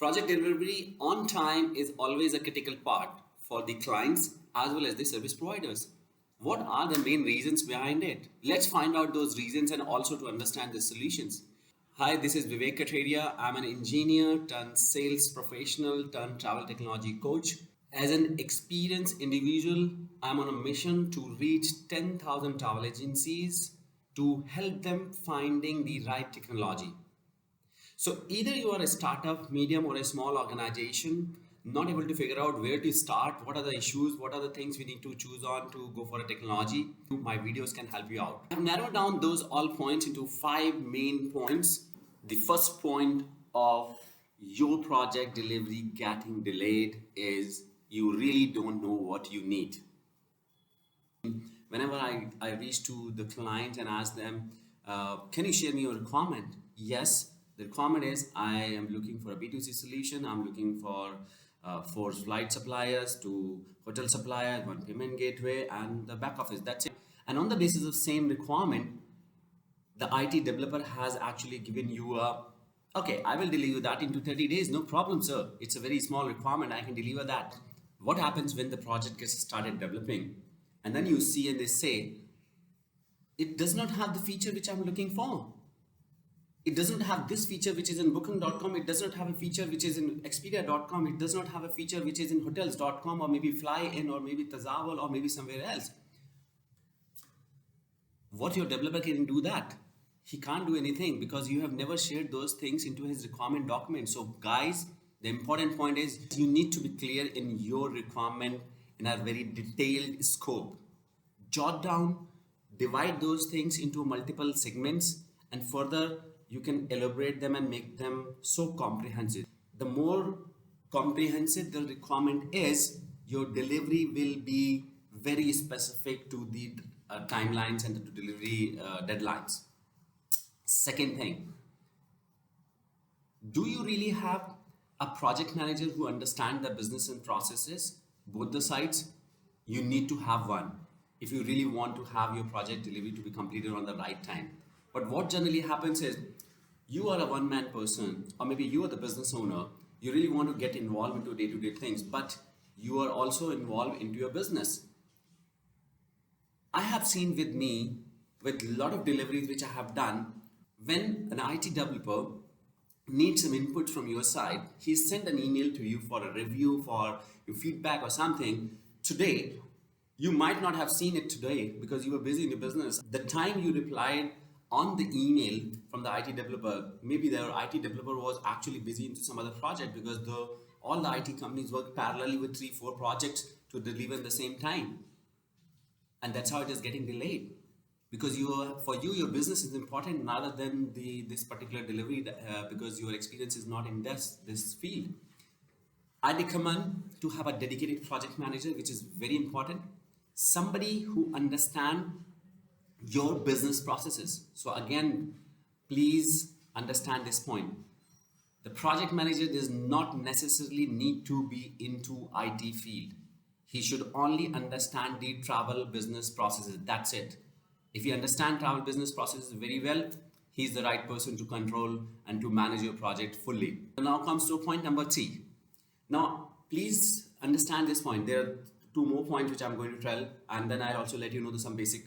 Project delivery on time is always a critical part for the clients as well as the service providers. What are the main reasons behind it? Let's find out those reasons and also to understand the solutions. Hi, this is Vivek Kateria. I'm an engineer turned sales professional turned travel technology coach. As an experienced individual, I'm on a mission to reach 10,000 travel agencies to help them finding the right technology. So either you are a startup, medium, or a small organization, not able to figure out where to start, what are the issues, what are the things we need to choose on to go for a technology. My videos can help you out. I've narrowed down those all points into 5 main points. The first point of your project delivery getting delayed is you really don't know what you need. Whenever I reach to the client and ask them, can you share me your requirement? Yes, the requirement is I am looking for a B2C solution. I'm looking for flight suppliers to hotel suppliers, one payment gateway, and the back office. That's it. And on the basis of same requirement, the IT developer has actually given you a, okay, I will deliver that into 30 days. No problem, sir. It's a very small requirement. I can deliver that. What happens when the project gets started developing? And then you see and they say, it does not have the feature which I'm looking for. It doesn't have this feature which is in booking.com. It does not have a feature which is in expedia.com. It does not have a feature which is in hotels.com or maybe Fly-in or maybe Tazawal or maybe somewhere else. What your developer can do that? He can't do anything because you have never shared those things into his requirement document. So guys, the important point is you need to be clear in your requirement in a very detailed scope. Jot down, divide those things into multiple segments, and further you can elaborate them and make them so comprehensive. The more comprehensive the requirement is, your delivery will be very specific to the timelines and the delivery deadlines. Second thing, do you really have a project manager who understands the business and processes, both the sides? You need to have one if you really want to have your project delivery to be completed on the right time. But what generally happens is you are a one-man person, or maybe you are the business owner. You really want to get involved into day-to-day things, but you are also involved into your business. I have seen with me, with a lot of deliveries which I have done, when an IT developer needs some input from your side, he sent an email to you for a review, for your feedback or something. Today, you might not have seen it today because you were busy in your business. The time you replied on the email from the IT developer, maybe their IT developer was actually busy into some other project because all the IT companies work parallelly with 3-4 projects to deliver in the same time. And that's how it is getting delayed because for you your business is important rather than this particular delivery because your experience is not in this field. I recommend to have a dedicated project manager, which is very important. Somebody who understands your business processes. So again, please understand this point. The project manager does not necessarily need to be into IT field. He should only understand the travel business processes. That's it. If you understand travel business processes very well, he's the right person to control and to manage your project fully. Now comes to point number 3. Now, please understand this point. There are 2 more points which I'm going to tell, and then I'll also let you know some basic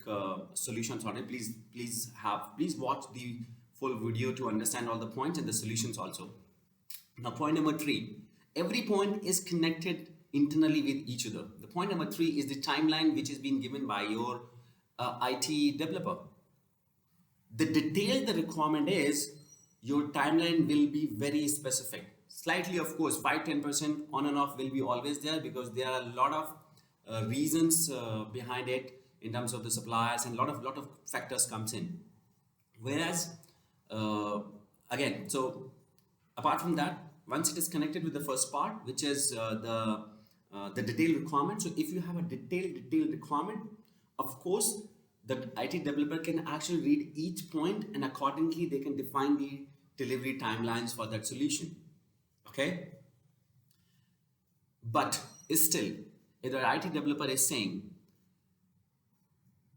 solutions on it. Please watch the full video to understand all the points and the solutions also. Now, point number 3. Every point is connected internally with each other. The point number 3 is the timeline which is being given by your IT developer. The detail the requirement is, your timeline will be very specific. Slightly, of course, 5-10% on and off will be always there because there are a lot of reasons behind it in terms of the suppliers, and lot of factors comes in. Whereas, again, so apart from that, once it is connected with the first part, which is the detailed requirement. So if you have a detailed requirement, of course, the IT developer can actually read each point and accordingly they can define the delivery timelines for that solution. Okay? But still, if the IT developer is saying,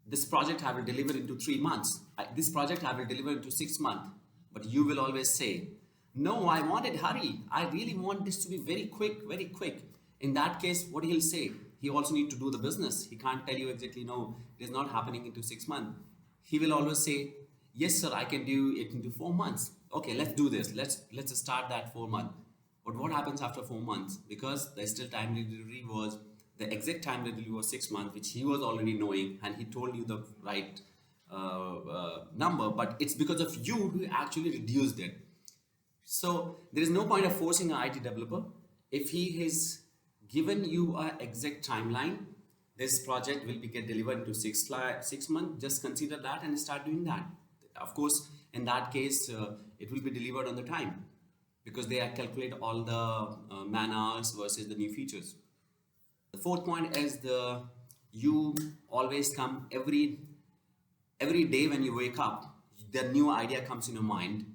this project I will deliver into 3 months, this project I will deliver into 6 months, but you will always say, No, I want it hurry. I really want this to be very quick, very quick. In that case, what he'll say, he also need to do the business. He can't tell you exactly, no, it is not happening into 6 months. He will always say, yes, sir, I can do it into 4 months. Okay, let's do this. Let's start that 4 month. But what happens after 4 months? Because the still time delivery was the exact time delivery was 6 months, which he was already knowing, and he told you the right number. But it's because of you who actually reduced it. So there is no point of forcing an IT developer. If he has given you an exact timeline, this project will be get delivered into 6 months. Just consider that and start doing that. Of course, in that case, it will be delivered on the time because they calculate all the man hours versus the new features. The fourth point is the you always come every day when you wake up, the new idea comes in your mind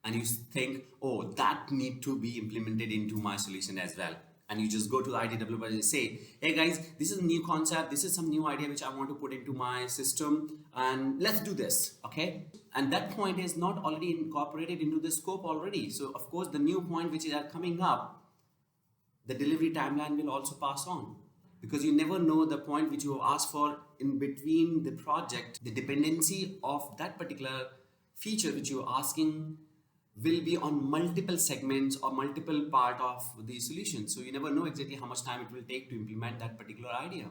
and you think, oh, that need to be implemented into my solution as well. And you just go to the IT developer and say, hey guys, this is a new concept, this is some new idea which I want to put into my system, and let's do this, okay? And that point is not already incorporated into the scope already. So of course the new point which is coming up, the delivery timeline will also pass on, because you never know the point which you have asked for in between the project. The dependency of that particular feature which you are asking will be on multiple segments or multiple part of the solution. So you never know exactly how much time it will take to implement that particular idea.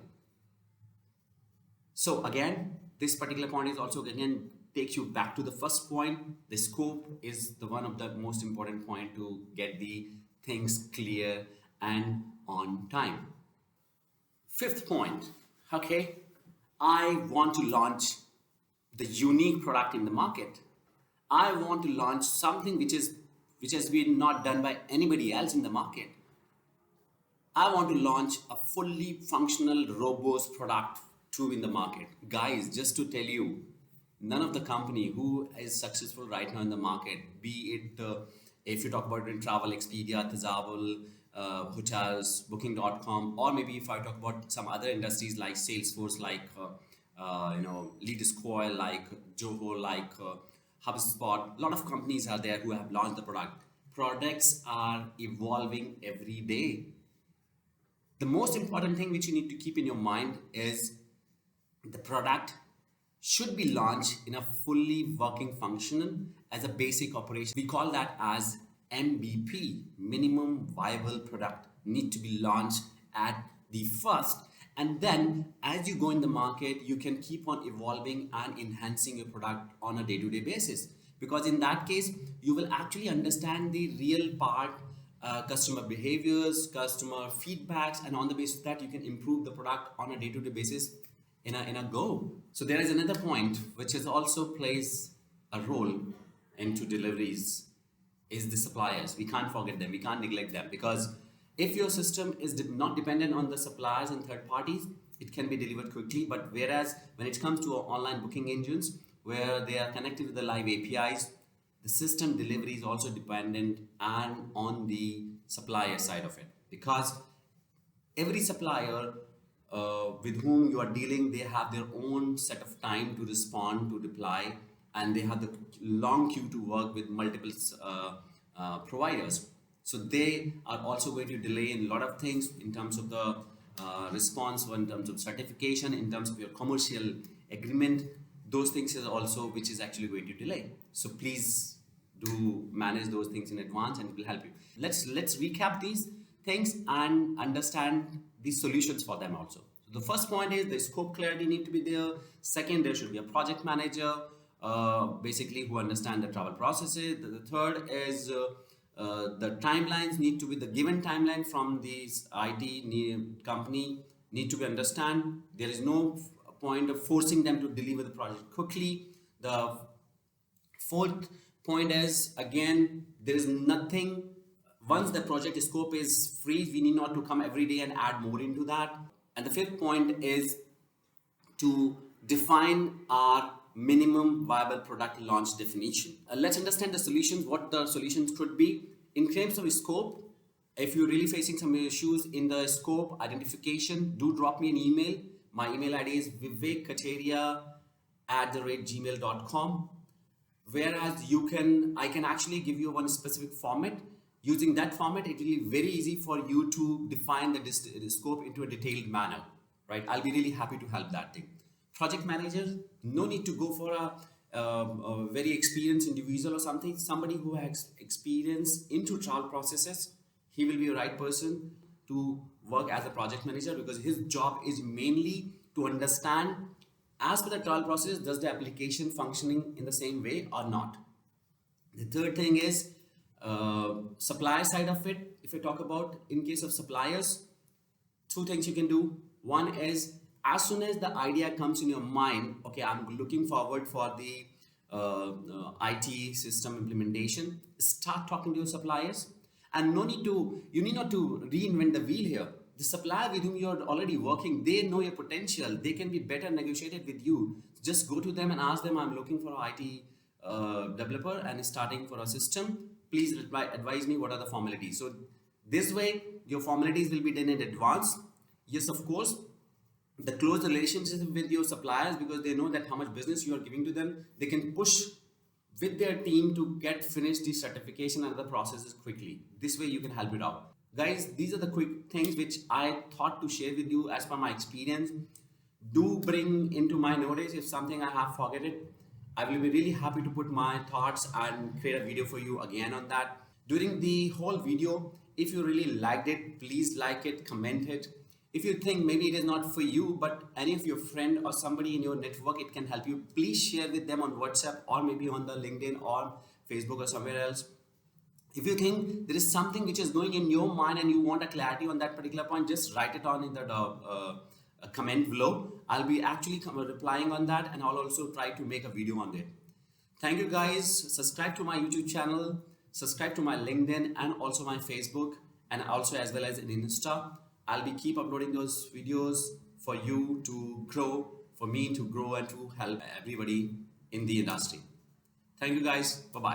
So again, this particular point is also again takes you back to the first point. The scope is the one of the most important point to get the things clear and on time. Fifth point, okay, I want to launch the unique product in the market. I want to launch something which has been not done by anybody else in the market. I want to launch a fully functional, robust product too in the market. Guys, just to tell you, none of the company who is successful right now in the market, be it if you talk about in travel, Expedia, Tazawul, hotels, Booking.com, or maybe if I talk about some other industries like Salesforce, like LeadSquare, like Zoho, like HubSpot. A lot of companies are there who have launched the product. Products are evolving every day. The most important thing which you need to keep in your mind is the product should be launched in a fully working functional as a basic operation. We call that as MVP, minimum viable product, need to be launched at the first. And then as you go in the market, you can keep on evolving and enhancing your product on a day-to-day basis. Because in that case, you will actually understand the real part, customer behaviors, customer feedbacks, and on the basis of that, you can improve the product on a day-to-day basis in a go. So there is another point which is also plays a role into deliveries is the suppliers. We can't forget them. We can't neglect them, because if your system is not dependent on the suppliers and third parties, it can be delivered quickly. But whereas when it comes to online booking engines, where they are connected with the live APIs, the system delivery is also dependent and on the supplier side of it, because every supplier with whom you are dealing, they have their own set of time to respond, to reply, and they have the long queue to work with multiple providers. So they are also going to delay in a lot of things in terms of the response, or in terms of certification, in terms of your commercial agreement. Those things is also which is actually going to delay. So please do manage those things in advance, and it will help you. Let's recap these things and understand the solutions for them also. So the first point is the scope clarity need to be there. Second, there should be a project manager, basically who understand the travel processes. The third is the timelines need to be the given timeline from this IT company need to be understand. There is no point of forcing them to deliver the project quickly. The fourth point is, again, there is nothing, once the project scope is free, we need not to come every day and add more into that. And the fifth point is to define our minimum viable product launch definition. Let's understand the solutions, what the solutions could be. In terms of scope, if you're really facing some issues in the scope identification, do drop me an email. My email ID is vivekkateria@gmail.com. Whereas I can actually give you one specific format. Using that format, it will be very easy for you to define the scope into a detailed manner, right? I'll be really happy to help that thing. Project manager, no need to go for a very experienced individual or something. Somebody who has experience into trial processes, he will be the right person to work as a project manager, because his job is mainly to understand, as per the trial process, does the application functioning in the same way or not. The third thing is supplier side of it. If you talk about, in case of suppliers, two things you can do. One is, as soon as the idea comes in your mind, okay, I'm looking forward for the IT system implementation, start talking to your suppliers. And you need not to reinvent the wheel here. The supplier with whom you're already working, they know your potential. They can be better negotiated with you. Just go to them and ask them, I'm looking for an IT developer and starting for a system. Please advise me what are the formalities. So this way, your formalities will be done in advance. Yes, of course, the close relationship with your suppliers, because they know that how much business you are giving to them, they can push with their team to get finished the certification and other processes quickly. This way you can help it out. Guys, these are the quick things which I thought to share with you as per my experience. Do bring into my notice if something I have forgotten. I will be really happy to put my thoughts and create a video for you again on that. During the whole video, if you really liked it, please like it, comment it. If you think maybe it is not for you, but any of your friend or somebody in your network, it can help you, please share with them on WhatsApp or maybe on the LinkedIn or Facebook or somewhere else. If you think there is something which is going in your mind and you want a clarity on that particular point, just write it on in the comment below. I'll be actually replying on that, and I'll also try to make a video on it. Thank you guys. Subscribe to my YouTube channel, subscribe to my LinkedIn and also my Facebook, and also as well as in Insta. I'll be keep uploading those videos for you to grow, for me to grow, and to help everybody in the industry. Thank you guys. Bye-bye.